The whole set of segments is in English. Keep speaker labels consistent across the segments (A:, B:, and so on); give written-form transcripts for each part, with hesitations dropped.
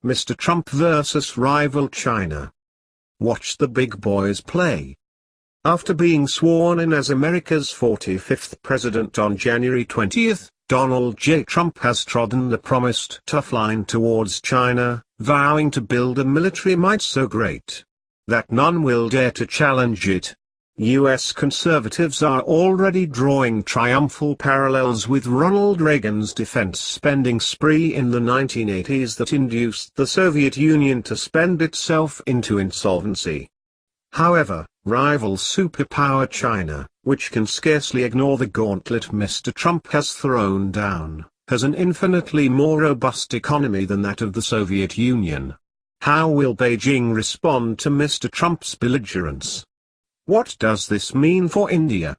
A: Mr. Trump versus rival China. Watch the big boys play. After being sworn in as America's 45th president on January 20, Donald J. Trump has trodden the promised tough line towards China, vowing to build a military might so great that none will dare to challenge it. U.S. conservatives are already drawing triumphal parallels with Ronald Reagan's defense spending spree in the 1980s that induced the Soviet Union to spend itself into insolvency. However, rival superpower China, which can scarcely ignore the gauntlet Mr. Trump has thrown down, has an infinitely more robust economy than that of the Soviet Union. How will Beijing respond to Mr. Trump's belligerence? What does this mean for India?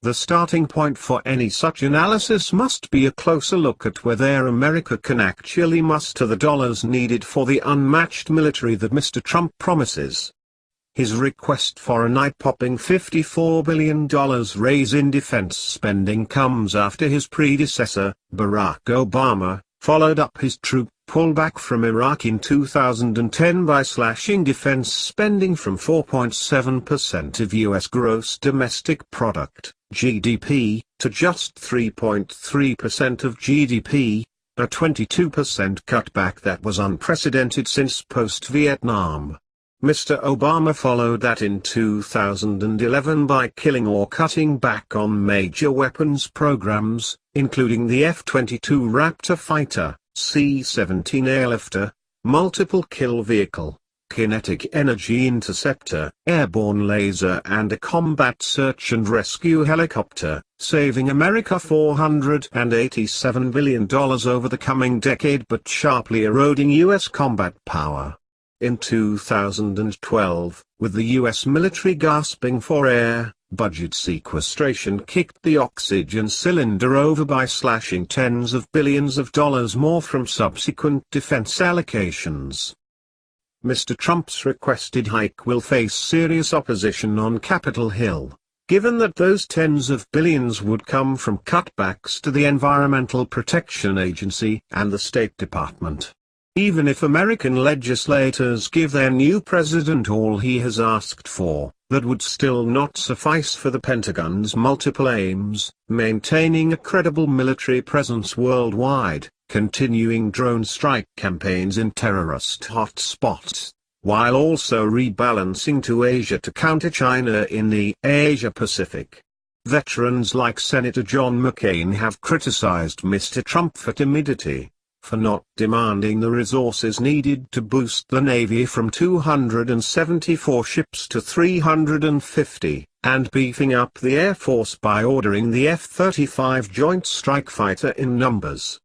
A: The starting point for any such analysis must be a closer look at whether America can actually muster the dollars needed for the unmatched military that Mr. Trump promises. His request for an eye-popping $54 billion raise in defense spending comes after his predecessor, Barack Obama, followed up his troop pullback from Iraq in 2010 by slashing defense spending from 4.7% of U.S. gross domestic product, GDP, to just 3.3% of GDP, a 22% cutback that was unprecedented since post-Vietnam. Mr. Obama followed that in 2011 by killing or cutting back on major weapons programs, including the F-22 Raptor fighter, C-17 airlifter, multiple kill vehicle, kinetic energy interceptor, airborne laser and a combat search and rescue helicopter, saving America $487 billion over the coming decade but sharply eroding U.S. combat power. In 2012, with the U.S. military gasping for air, budget sequestration kicked the oxygen cylinder over by slashing tens of billions of dollars more from subsequent defense allocations. Mr. Trump's requested hike will face serious opposition on Capitol Hill, given that those tens of billions would come from cutbacks to the Environmental Protection Agency and the State Department. Even if American legislators give their new president all he has asked for, that would still not suffice for the Pentagon's multiple aims: maintaining a credible military presence worldwide, continuing drone strike campaigns in terrorist hotspots, while also rebalancing to Asia to counter China in the Asia-Pacific. Veterans like Senator John McCain have criticized Mr. Trump for timidity, for not demanding the resources needed to boost the Navy from 274 ships to 350, and beefing up the Air Force by ordering the F-35 Joint Strike Fighter in numbers.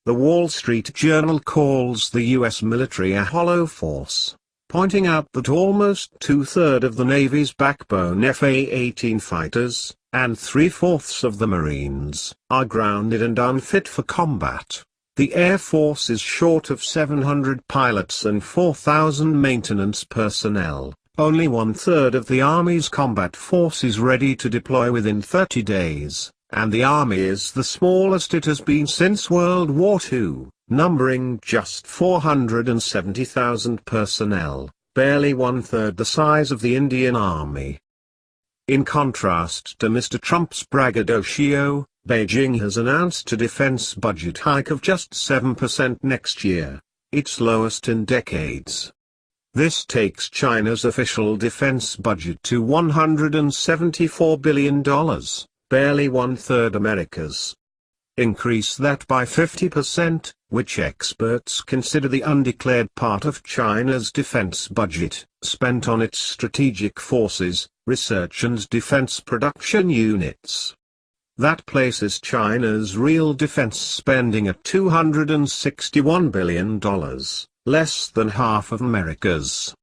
A: The Wall Street Journal calls the U.S. military a hollow force, pointing out that almost two-thirds of the Navy's backbone F-A-18 fighters, and three-fourths of the Marines, are grounded and unfit for combat. The Air Force is short of 700 pilots and 4,000 maintenance personnel. Only one-third of the Army's combat force is ready to deploy within 30 days, and the Army is the smallest it has been since World War II, numbering just 470,000 personnel, barely one-third the size of the Indian Army. In contrast to Mr. Trump's braggadocio, Beijing has announced a defense budget hike of just 7% next year, its lowest in decades. This takes China's official defense budget to $174 billion, barely one-third America's. Increase that by 50%, which experts consider the undeclared part of China's defense budget, spent on its strategic forces, research and defense production units. That places China's real defense spending at $261 billion, less than half of America's.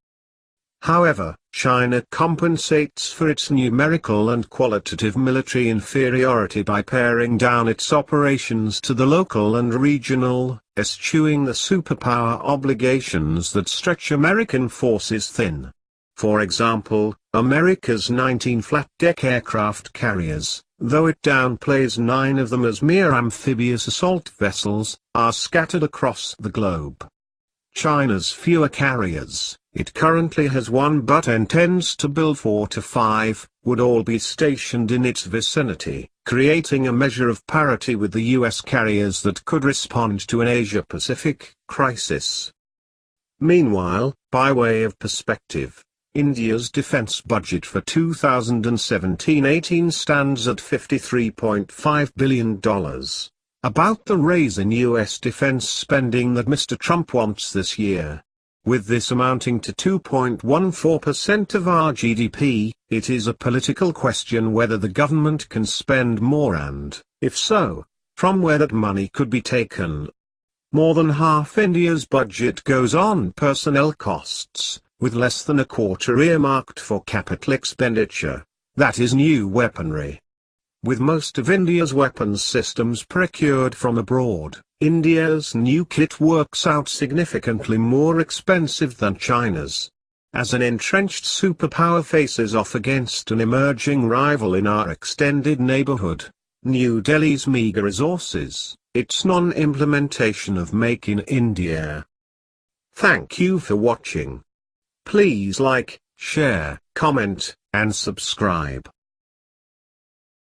A: However, China compensates for its numerical and qualitative military inferiority by paring down its operations to the local and regional, eschewing the superpower obligations that stretch American forces thin. For example, America's 19 flat-deck aircraft carriers, though it downplays 9 of them as mere amphibious assault vessels, are scattered across the globe. China's fewer carriers, it currently has one but intends to build 4 to 5, would all be stationed in its vicinity, creating a measure of parity with the US carriers that could respond to an Asia-Pacific crisis. Meanwhile, by way of perspective, India's defense budget for 2017-18 stands at $53.5 billion. About the raise in US defense spending that Mr. Trump wants this year. With this amounting to 2.14% of our GDP, it is a political question whether the government can spend more and, if so, from where that money could be taken. More than half India's budget goes on personnel costs, with less than a quarter earmarked for capital expenditure, that is new weaponry. With most of India's weapons systems procured from abroad, India's new kit works out significantly more expensive than China's. As an entrenched superpower faces off against an emerging rival in our extended neighborhood, New Delhi's meager resources, its non-implementation of Make in India. Thank you for watching. Please like, share, comment, and subscribe.